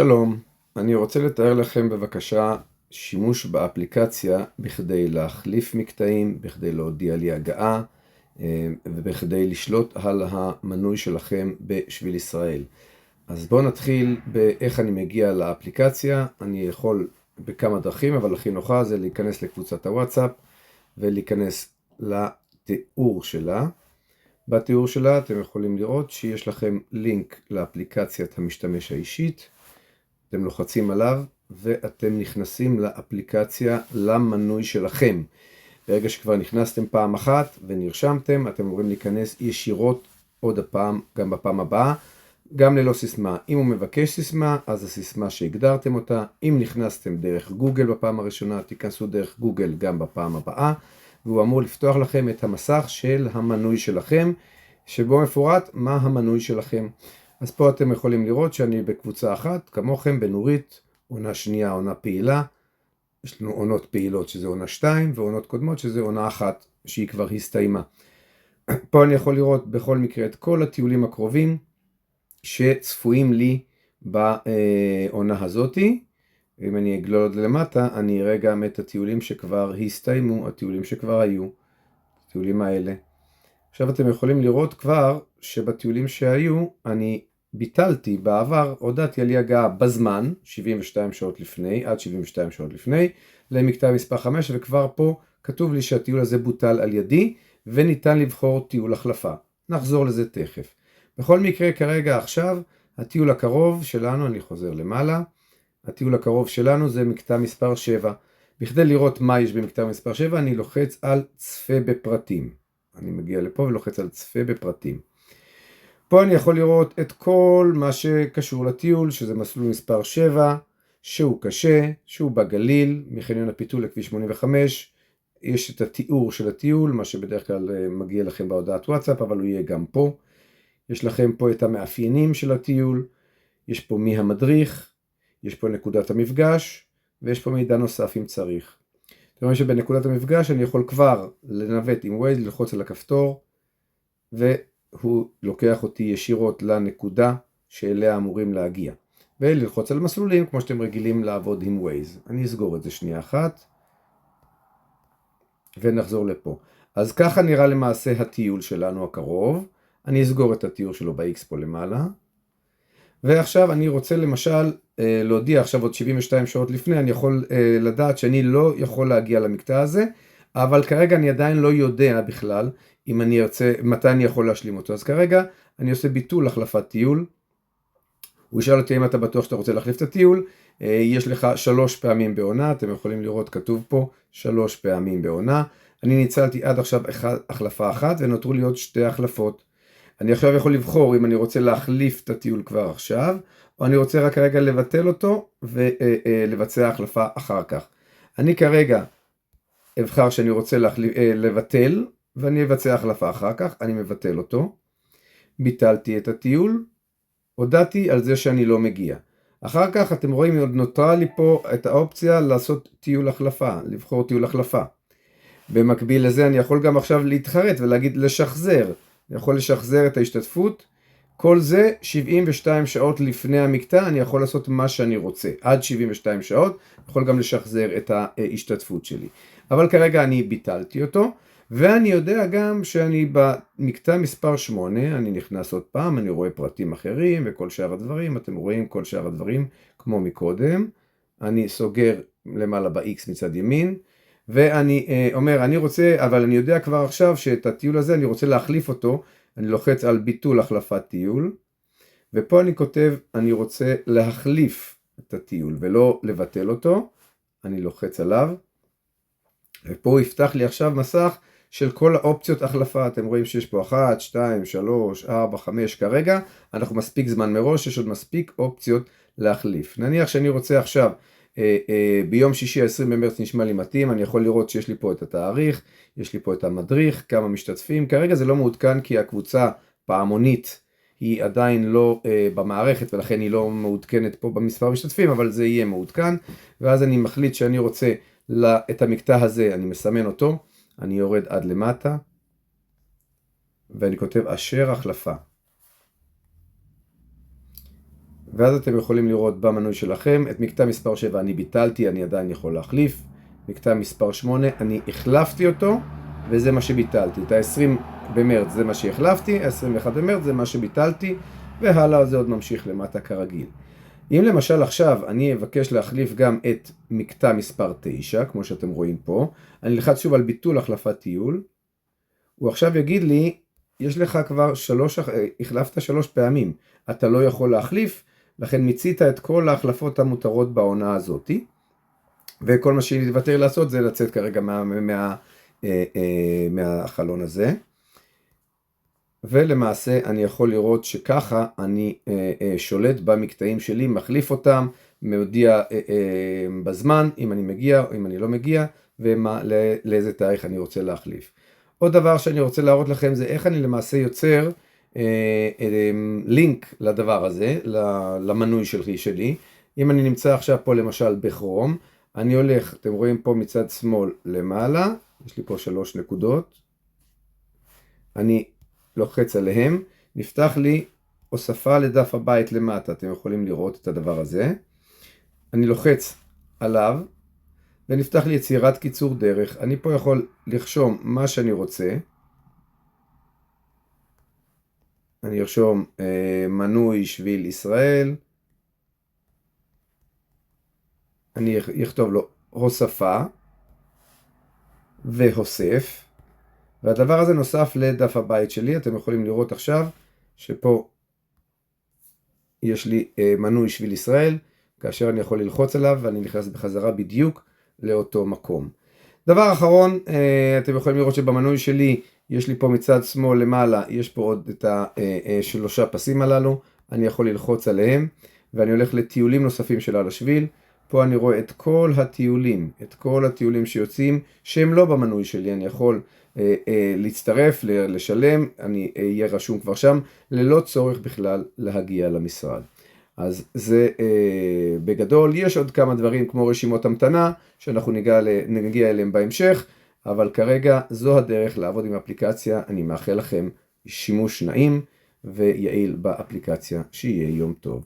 שלום, אני רוצה לתאר לכם בבקשה שימוש באפליקציה בכדי להחליף מקטעים, בכדי להודיע לי הגעה ובכדי לשלוט על המנוי שלכם בשביל ישראל. אז בואו נתחיל באיך אני מגיע לאפליקציה. אני יכול בכמה דרכים, אבל הכי נוחה זה להיכנס לקבוצת הוואטסאפ ולהיכנס לתיאור שלה. בתיאור שלה אתם יכולים לראות שיש לכם לינק לאפליקציית המשתמש האישית. אתם לוחצים עליו ואתם נכנסים לאפליקציה למנוי שלכם. ברגע שכבר נכנסתם פעם אחת ונרשמתם, אתם אמורים להיכנס ישירות עוד הפעם, גם בפעם הבאה, גם ללא סיסמה. אם הוא מבקש סיסמה, אז הסיסמה שהגדרתם אותה. אם נכנסתם דרך גוגל בפעם הראשונה, תיכנסו דרך גוגל גם בפעם הבאה, והוא אמור לפתוח לכם את המסך של המנוי שלכם, שבו מפורט מה המנוי שלכם. אז פה אתם יכולים לראות שאני בקבוצה אחת, כמוכם, בנורית, עונה שנייה, עונה פעילה. יש לנו עונות פעילות שזה עונה 2, ועונות קודמות שזה עונה 1, שהיא כבר הסתיימה. פה אני יכול לראות בכל מקרה את כל הטיולים הקרובים שצפויים לי בעונה הזאתי. אם אני אגלול עוד למטה, אני אראה גם את הטיולים שכבר הסתיימו, הטיולים שכבר היו, הטיולים האלה. עכשיו אתם יכולים לראות כבר שבטיולים שהיו, אני ביטלתי בעבר, הודעתי על הגעה בזמן, 72 שעות לפני, עד 72 שעות לפני, למקטע מספר 5, וכבר פה כתוב לי שהטיול הזה בוטל על ידי, וניתן לבחור טיול החלפה. נחזור לזה תכף. בכל מקרה, כרגע עכשיו, הטיול הקרוב שלנו, אני חוזר למעלה, הטיול הקרוב שלנו זה מקטע מספר 7. בכדי לראות מה יש במקטע מספר 7, אני לוחץ על צפה בפרטים. אני מגיע לפה ולוחץ על צפה בפרטים. פה אני יכול לראות את כל מה שקשור לטיול, שזה מסלול מספר 7, שהוא קשה, שהוא בגליל, מחניון הפיתול לכביש 85. יש את התיאור של הטיול, מה שבדרך כלל מגיע לכם בהודעת וואטסאפ, אבל הוא יהיה גם פה. יש לכם פה את המאפיינים של הטיול, יש פה מי המדריך, יש פה נקודת המפגש, ויש פה מידע נוסף אם צריך. זאת אומרת שבנקודת המפגש אני יכול כבר לנווט עם ווייז, ללחוץ על הכפתור, והוא לוקח אותי ישירות לנקודה שאליה אמורים להגיע. וללחוץ על מסלולים כמו שאתם רגילים לעבוד עם ווייז. אני אסגור את זה שנייה אחת, ונחזור לפה. אז ככה נראה למעשה הטיול שלנו הקרוב. אני אסגור את התיאור שלו ב-X פה למעלה. ועכשיו אני רוצה למשל להודיע עכשיו עוד 72 שעות לפני, אני יכול לדעת שאני לא יכול להגיע למקטע הזה, אבל כרגע אני עדיין לא יודע בכלל אם אני ארצה, מתי אני יכול להשלים אותו. אז כרגע אני עושה ביטול החלפת טיול. הוא ישאל אותי אם אתה בטוח שאתה רוצה להחליף את הטיול. יש לך 3 פעמים בעונה, אתם יכולים לראות כתוב פה 3 פעמים בעונה. אני ניצלתי עד עכשיו החלפה אחת ונותרו לי עוד 2 החלפות. אני עכשיו יכול לבחור אם אני רוצה להחליף את הטיול כבר עכשיו, או אני רוצה רק כרגע לבטל אותו ולבצע החלפה אחר כך. אני כרגע אבחר שאני רוצה לבטל, ואני אבצע החלפה אחר כך, אני מבטל אותו. ביטלתי את הטיול, הודעתי על זה שאני לא מגיע. אחר כך אתם רואים, עוד נותרה לי פה את האופציה לעשות טיול החלפה, לבחור טיול החלפה. במקביל לזה אני יכול גם עכשיו להתחרט ולהגיד לשחזר. אני יכול לשחזר את ההשתתפות. כל זה 72 שעות לפני המקטע, אני יכול לעשות מה שאני רוצה. עד 72 שעות, אני יכול גם לשחזר את ההשתתפות שלי. אבל כרגע אני ביטלתי אותו, ואני יודע גם שאני במקטע מספר 8, אני נכנס עוד פעם, אני רואה פרטים אחרים וכל שאר הדברים, אתם רואים כל שאר הדברים כמו מקודם. אני סוגר למעלה ב-X מצד ימין, ואני אומר, אני רוצה, אבל אני יודע כבר עכשיו שאת הטיול הזה אני רוצה להחליף אותו. אני לוחץ על ביטול החלפת טיול, ופה אני כותב, אני רוצה להחליף את הטיול ולא לבטל אותו. אני לוחץ עליו, ופה הוא יפתח לי עכשיו מסך של כל האופציות החלפה. אתם רואים שיש פה 1, 2, 3, 4, 5 כרגע. אנחנו מספיק זמן מראש, יש עוד מספיק אופציות להחליף. נניח שאני רוצה עכשיו, ביום שישי 20 במרץ נשמע לי מתאים, אני יכול לראות שיש לי פה את התאריך, יש לי פה את המדריך, כמה משתתפים. כרגע זה לא מעודכן כי הקבוצה פעמונית היא עדיין לא במערכת, ולכן היא לא מעודכנת פה במספר משתתפים, אבל זה יהיה מעודכן. ואז אני מחליט שאני רוצה את המקטע הזה, אני מסמן אותו, אני יורד עד למטה, ואני כותב אשר החלפה. ואז אתם יכולים לראות במנוי שלכם, את מקטע מספר 7 אני ביטלתי, אני עדיין יכול להחליף. מקטע מספר 8 אני החלפתי אותו, וזה מה שביטלתי. את ה-20 במרץ זה מה שהחלפתי, ה-21 במרץ זה מה שביטלתי, והלאה זה עוד ממשיך למטה כרגיל. אם למשל עכשיו אני אבקש להחליף גם את מקטע מספר 9, כמו שאתם רואים פה, אני אלחץ שוב על ביטול החלפת טיול, הוא עכשיו יגיד לי, יש לך כבר החלפת 3 פעמים, אתה לא יכול להחליף, לכן מיצית את כל ההחלפות המותרות בעונה הזאת, וכל מה שנתוותר לעשות זה לצאת כרגע מהחלון הזה, ולמעשה אני יכול לראות שככה אני שולט במקטעים שלי, מחליף אותם, מודיע בזמן אם אני מגיע או אם אני לא מגיע, ולאיזה תאריך אני רוצה להחליף. עוד דבר שאני רוצה להראות לכם זה איך אני למעשה יוצר לינק לדבר הזה, למנוי שלי. אם אני נמצא עכשיו פה למשל בכרום, אני הולך, אתם רואים פה מצד שמאל למעלה, יש לי פה 3 נקודות, אני לוחץ עליהם, נפתח לי הוספה לדף הבית למטה, אתם יכולים לראות את הדבר הזה, אני לוחץ עליו, ונפתח לי יצירת קיצור דרך, אני פה יכול לרשום מה שאני רוצה, אני ארשום מנוי שביל ישראל, אני אכתוב לו הוספה, והוסף, והדבר הזה נוסף לדף הבית שלי, אתם יכולים לראות עכשיו שפה יש לי מנוי שביל ישראל, כאשר אני יכול ללחוץ עליו ואני נכנס בחזרה בדיוק לאותו מקום. דבר אחרון, אתם יכולים לראות שבמנוי שלי יש לי פה מצד שמאל למעלה, יש פה עוד את ה3 פסים הללו, אני יכול ללחוץ עליהם ואני הולך לטיולים נוספים של על השביל, פה אני רואה את כל הטיולים שיוצאים שהם לא במנוי שלי, אני יכול להצטרף, לשלם, אני אהיה רשום כבר שם, ללא צורך בכלל להגיע למשרד. אז זה בגדול, יש עוד כמה דברים כמו רשימות המתנה, שאנחנו נגיע אליהם בהמשך, אבל כרגע זו הדרך לעבוד עם אפליקציה, אני מאחל לכם שימוש נעים ויעיל באפליקציה, שיהיה יום טוב.